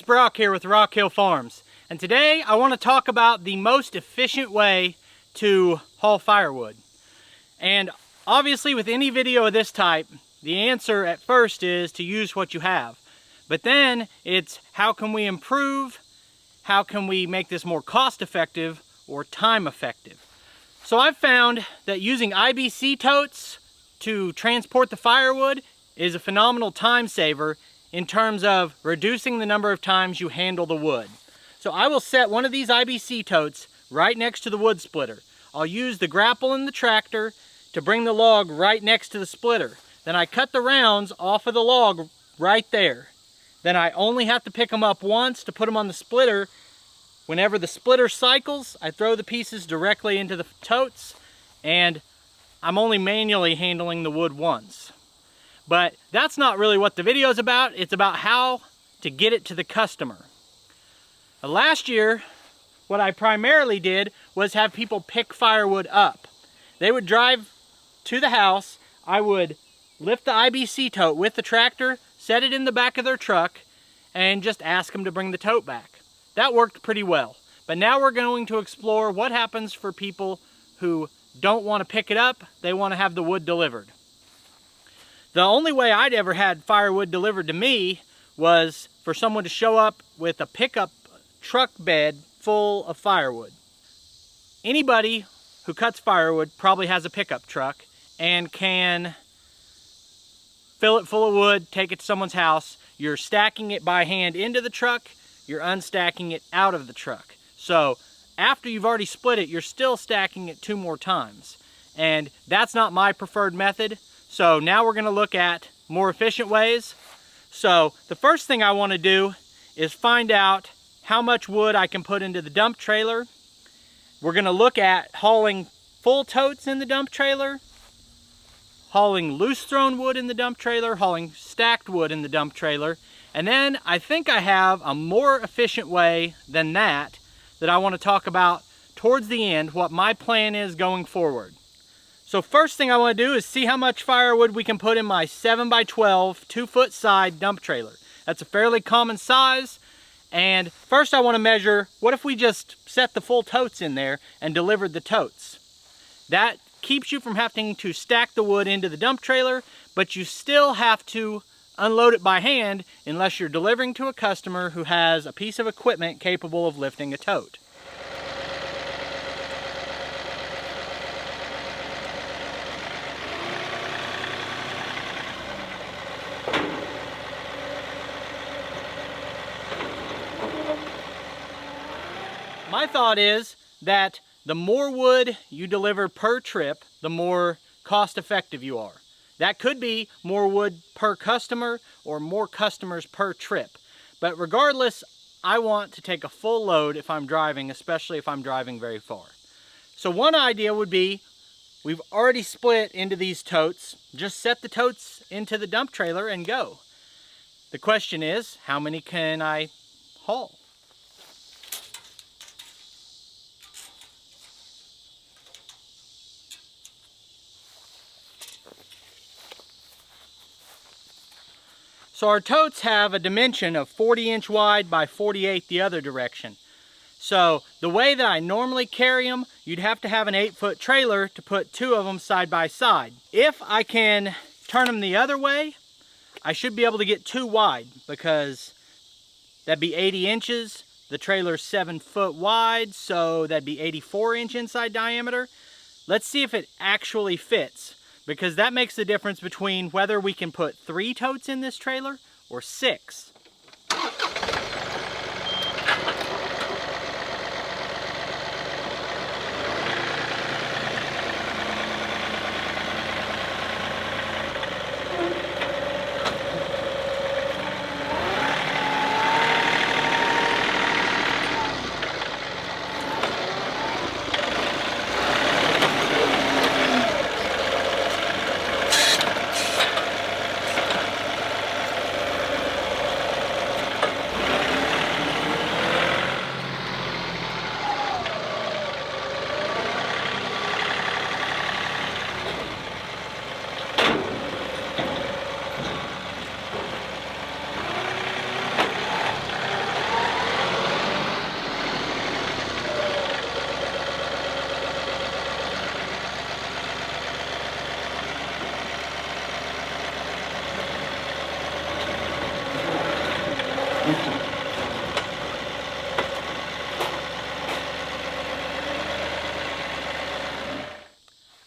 Brock here with Rock Hill Farms, and today I want to talk about the most efficient way to haul firewood. And obviously with any video of this type, the answer at first is to use what you have. But then it's how can we improve, how can we make this more cost effective or time effective. So I've found that using IBC totes to transport the firewood is a phenomenal time saver in terms of reducing the number of times you handle the wood. So I will set one of these IBC totes right next to the wood splitter. I'll use the grapple in the tractor to bring the log right next to the splitter. Then I cut the rounds off of the log right there. Then I only have to pick them up once to put them on the splitter. Whenever the splitter cycles, I throw the pieces directly into the totes, and I'm only manually handling the wood once. But that's not really what the video is about. It's about how to get it to the customer. Last year, what I primarily did was have people pick firewood up. They would drive to the house. I would lift the IBC tote with the tractor, set it in the back of their truck, and just ask them to bring the tote back. That worked pretty well. But now we're going to explore what happens for people who don't want to pick it up. They want to have the wood delivered. The only way I'd ever had firewood delivered to me was for someone to show up with a pickup truck bed full of firewood. Anybody who cuts firewood probably has a pickup truck and can fill it full of wood, take it to someone's house. You're stacking it by hand into the truck, you're unstacking it out of the truck. So after you've already split it, you're still stacking it 2 more times. And that's not my preferred method. So now we're going to look at more efficient ways. So the first thing I want to do is find out how much wood I can put into the dump trailer. We're going to look at hauling full totes in the dump trailer, hauling loose thrown wood in the dump trailer, hauling stacked wood in the dump trailer, and then I think I have a more efficient way than that I want to talk about towards the end, what my plan is going forward. So first thing I want to do is see how much firewood we can put in my 7x12 2-foot side dump trailer. That's a fairly common size. And first I want to measure, what if we just set the full totes in there and delivered the totes? That keeps you from having to stack the wood into the dump trailer, but you still have to unload it by hand unless you're delivering to a customer who has a piece of equipment capable of lifting a tote. My thought is that the more wood you deliver per trip, the more cost effective you are. That could be more wood per customer or more customers per trip. But regardless, I want to take a full load if I'm driving, especially if I'm driving very far. So one idea would be, we've already split into these totes. Just set the totes into the dump trailer and go. The question is, how many can I haul? So our totes have a dimension of 40-inch wide by 48 the other direction. So the way that I normally carry them, you'd have to have an 8-foot trailer to put 2 of them side by side. If I can turn them the other way, I should be able to get 2 wide, because that'd be 80 inches. The trailer's 7 foot wide, so that'd be 84-inch inside diameter. Let's see if it actually fits, because that makes the difference between whether we can put 3 totes in this trailer or 6.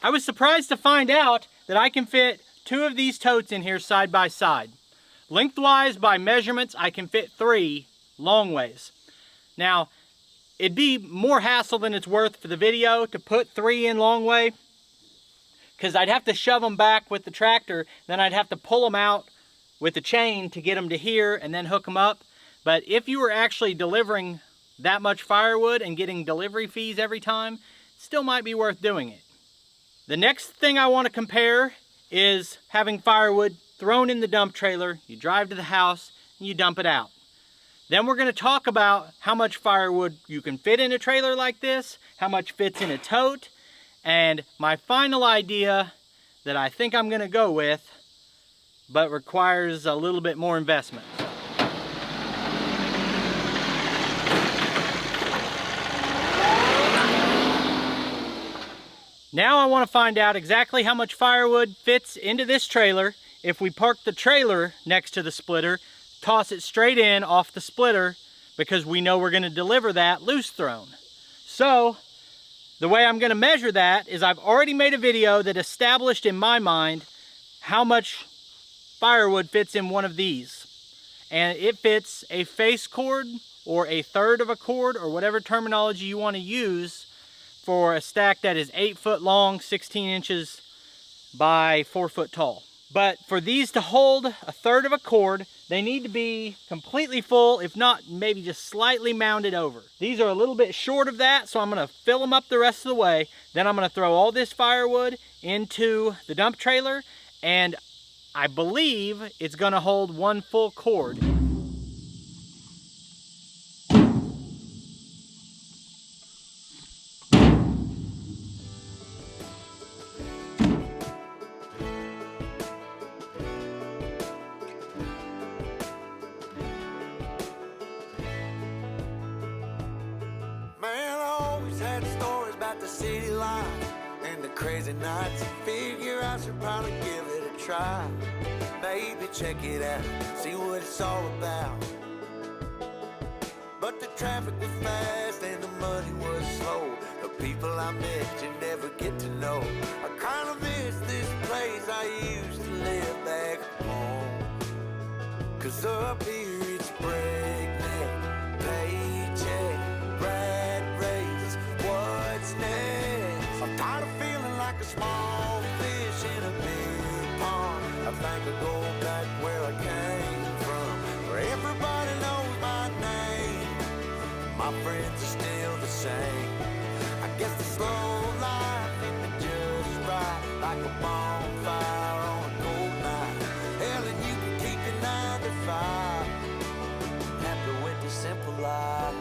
I was surprised to find out that I can fit 2 of these totes in here side by side. Lengthwise, by measurements, I can fit 3 long ways. Now, it'd be more hassle than it's worth for the video to put 3 in long way, because I'd have to shove them back with the tractor, then I'd have to pull them out with the chain to get them to here and then hook them up. But if you were actually delivering that much firewood and getting delivery fees every time, it still might be worth doing it. The next thing I want to compare is having firewood thrown in the dump trailer. You drive to the house and you dump it out. Then we're going to talk about how much firewood you can fit in a trailer like this, how much fits in a tote, and my final idea that I think I'm going to go with, but requires a little bit more investment. Now I want to find out exactly how much firewood fits into this trailer if we park the trailer next to the splitter, toss it straight in off the splitter, because we know we're going to deliver that loose thrown. So the way I'm going to measure that is I've already made a video that established in my mind how much firewood fits in one of these. And it fits a face cord or a third of a cord, or whatever terminology you want to use, for a stack that is 8 foot long, 16 inches by 4 foot tall. But for these to hold a third of a cord, they need to be completely full, if not maybe just slightly mounded over. These are a little bit short of that, so I'm going to fill them up the rest of the way. Then I'm going to throw all this firewood into the dump trailer, and I believe it's going to hold 1 full cord. The city life and the crazy nights. Figure I should probably give it a try. Maybe check it out, see what it's all about. But the traffic was fast and the money was slow. The people I met you never get to know. I kinda miss this place I used to live back home. Cause up here it's breakneck, paycheck, rat race, what's next? I'm tired of feeling like a small fish in a big pond. I think I'll go back where I came from, where everybody knows my name. My friends are still the same. I guess the slow life hit me just right, like a bonfire on a cold night. Hell, and you can keep your 9 to 5, happy with the simple life.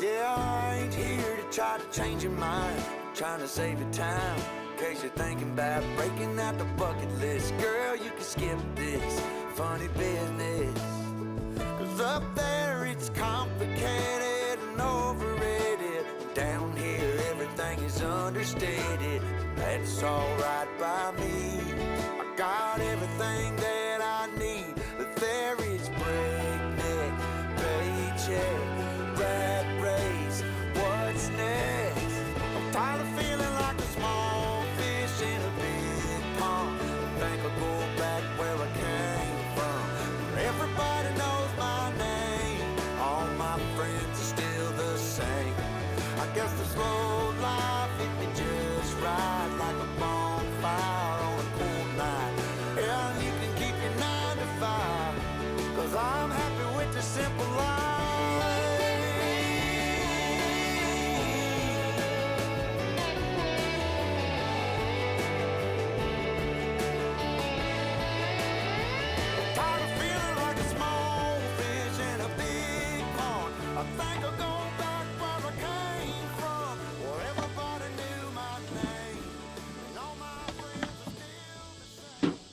Yeah, I ain't here to try to change your mind, I'm trying to save your time, in case you're thinking about breaking out the bucket list. Girl, you can skip this funny business, cause up there it's complicated and overrated. Down here everything is understated. That's alright by me. I got everything that I need, but there is breakneck, paycheck, rat race, what's next? I'm tired of feeling like a small fish in a big pond. I think I'll go back where I came from, where everybody knows my name. All my friends are still the same. I guess the slow life hit me just right, like a bonfire on a cold night. Yeah, you can keep your 9 to 5, cause I'm happy with the simple life. Tired of feeling like a small fish in a big pond. I think I'll go back where I came from, where everybody knew my name, and all my friends are still the same.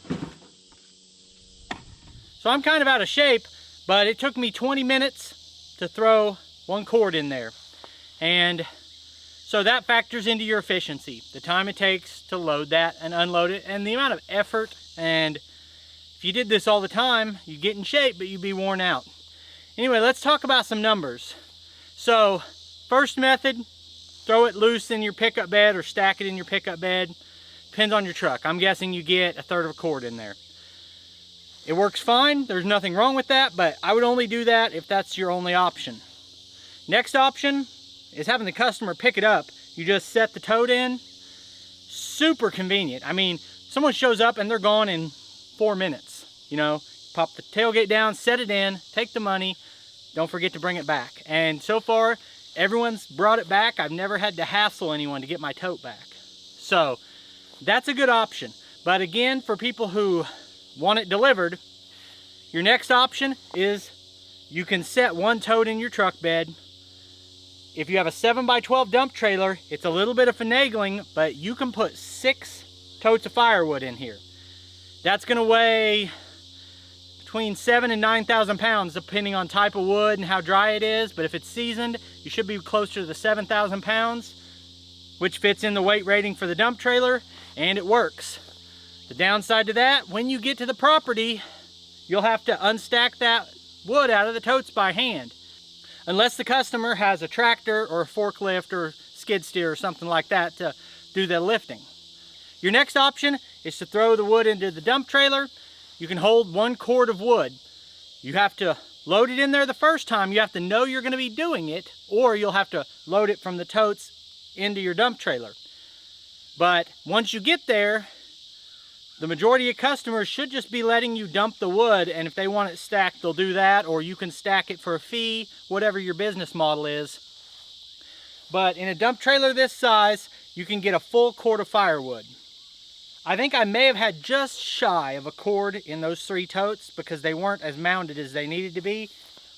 So I'm kind of out of shape, but it took me 20 minutes to throw 1 cord in there. And so that factors into your efficiency, the time it takes to load that and unload it, and the amount of effort. And if you did this all the time, you'd get in shape, but you'd be worn out. Anyway, let's talk about some numbers. So first method, throw it loose in your pickup bed or stack it in your pickup bed. Depends on your truck. I'm guessing you get 1/3 of a cord in there. It works fine, there's nothing wrong with that, but I would only do that if that's your only option. Next option is having the customer pick it up. You just set the tote in. Super convenient. I mean, someone shows up and they're gone in 4 minutes. You know, pop the tailgate down, set it in, take the money, don't forget to bring it back. And so far, everyone's brought it back. I've never had to hassle anyone to get my tote back. So that's a good option. But again, for people who want it delivered, your next option is you can set one tote in your truck bed. If you have a 7x12 dump trailer, it's a little bit of finagling, but you can put 6 totes of firewood in here. That's gonna weigh between 7,000 and 9,000 pounds, depending on type of wood and how dry it is. But if it's seasoned, you should be closer to the 7,000 pounds, which fits in the weight rating for the dump trailer, and it works. The downside to that, when you get to the property, you'll have to unstack that wood out of the totes by hand. Unless the customer has a tractor or a forklift or skid steer or something like that to do the lifting. Your next option is to throw the wood into the dump trailer. You can hold 1 cord of wood. You have to load it in there the first time. You have to know you're going to be doing it, or you'll have to load it from the totes into your dump trailer. But once you get there, the majority of customers should just be letting you dump the wood, and if they want it stacked, they'll do that, or you can stack it for a fee, whatever your business model is. But in a dump trailer this size, you can get a full cord of firewood. I think I may have had just shy of a cord in those 3 totes because they weren't as mounded as they needed to be,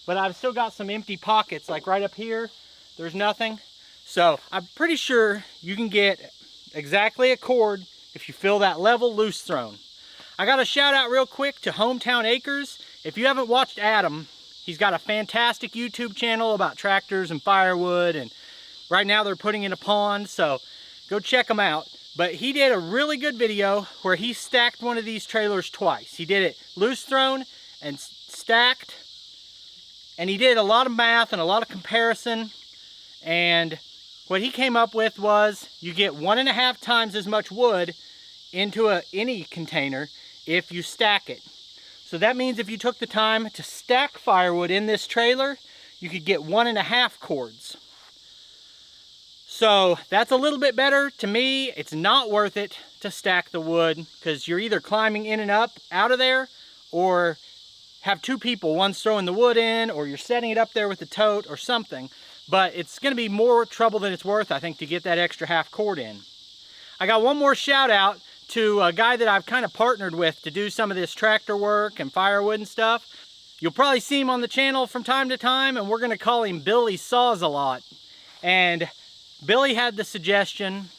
but I've still got some empty pockets, like right up here, there's nothing. So I'm pretty sure you can get exactly a cord if you fill that level loose thrown. I got a shout out real quick to Hometown Acres. If you haven't watched Adam, he's got a fantastic YouTube channel about tractors and firewood, and right now they're putting in a pond, so go check him out. But he did a really good video where he stacked one of these trailers twice. He did it loose thrown and stacked, and he did a lot of math and a lot of comparison, and what he came up with was you get 1.5 times as much wood into any container if you stack it. So that means if you took the time to stack firewood in this trailer, you could get 1.5 cords. So that's a little bit better. To me, it's not worth it to stack the wood because you're either climbing in and up out of there, or have 2 people, one's throwing the wood in, or you're setting it up there with the tote or something. But it's going to be more trouble than it's worth, I think, to get that extra half cord in. I got one more shout out to a guy that I've kind of partnered with to do some of this tractor work and firewood and stuff. You'll probably see him on the channel from time to time, and we're going to call him Billy Saws a Lot. And Billy had the suggestion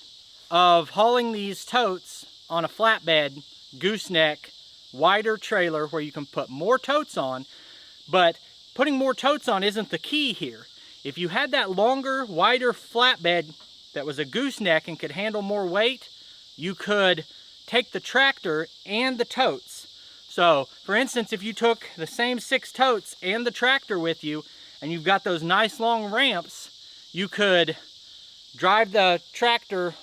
of hauling these totes on a flatbed, gooseneck, wider trailer where you can put more totes on, but putting more totes on isn't the key here. If you had that longer, wider flatbed that was a gooseneck and could handle more weight, you could take the tractor and the totes. So, for instance, if you took the same 6 totes and the tractor with you, and you've got those nice long ramps, you could drive the tractor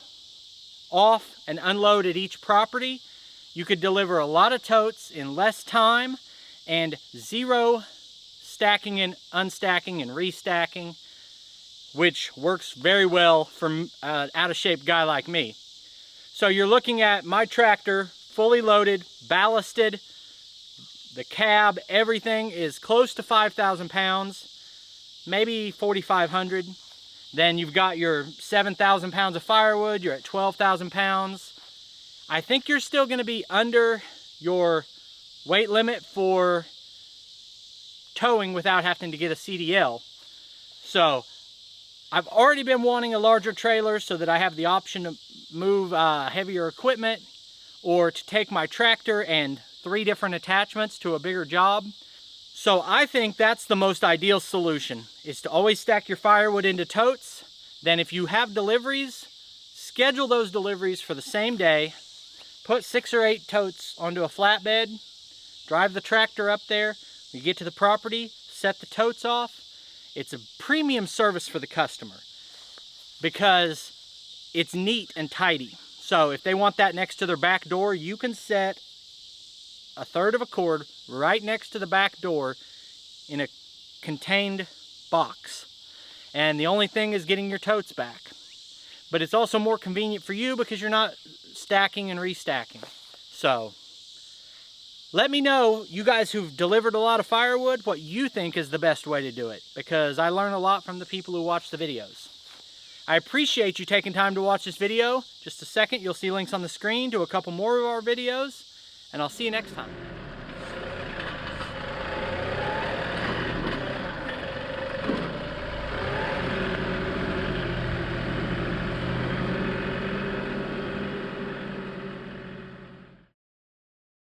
off and unload at each property. You could deliver a lot of totes in less time and 0 stacking and unstacking and restacking, which works very well for an out-of-shape guy like me. So you're looking at my tractor, fully loaded, ballasted, the cab, everything is close to 5,000 pounds, maybe 4,500. Then you've got your 7,000 pounds of firewood, you're at 12,000 pounds. I think you're still gonna be under your weight limit for towing without having to get a CDL. So I've already been wanting a larger trailer so that I have the option to move heavier equipment, or to take my tractor and 3 different attachments to a bigger job. So I think that's the most ideal solution, is to always stack your firewood into totes. Then if you have deliveries, schedule those deliveries for the same day, put 6 or 8 totes onto a flatbed, drive the tractor up there, you get to the property, set the totes off. It's a premium service for the customer because it's neat and tidy. So if they want that next to their back door, you can set 1/3 of a cord right next to the back door in a contained box. And the only thing is getting your totes back. But it's also more convenient for you because you're not stacking and restacking. So let me know, you guys who've delivered a lot of firewood, what you think is the best way to do it, because I learn a lot from the people who watch the videos. I appreciate you taking time to watch this video. Just a second, you'll see links on the screen to a couple more of our videos, and I'll see you next time.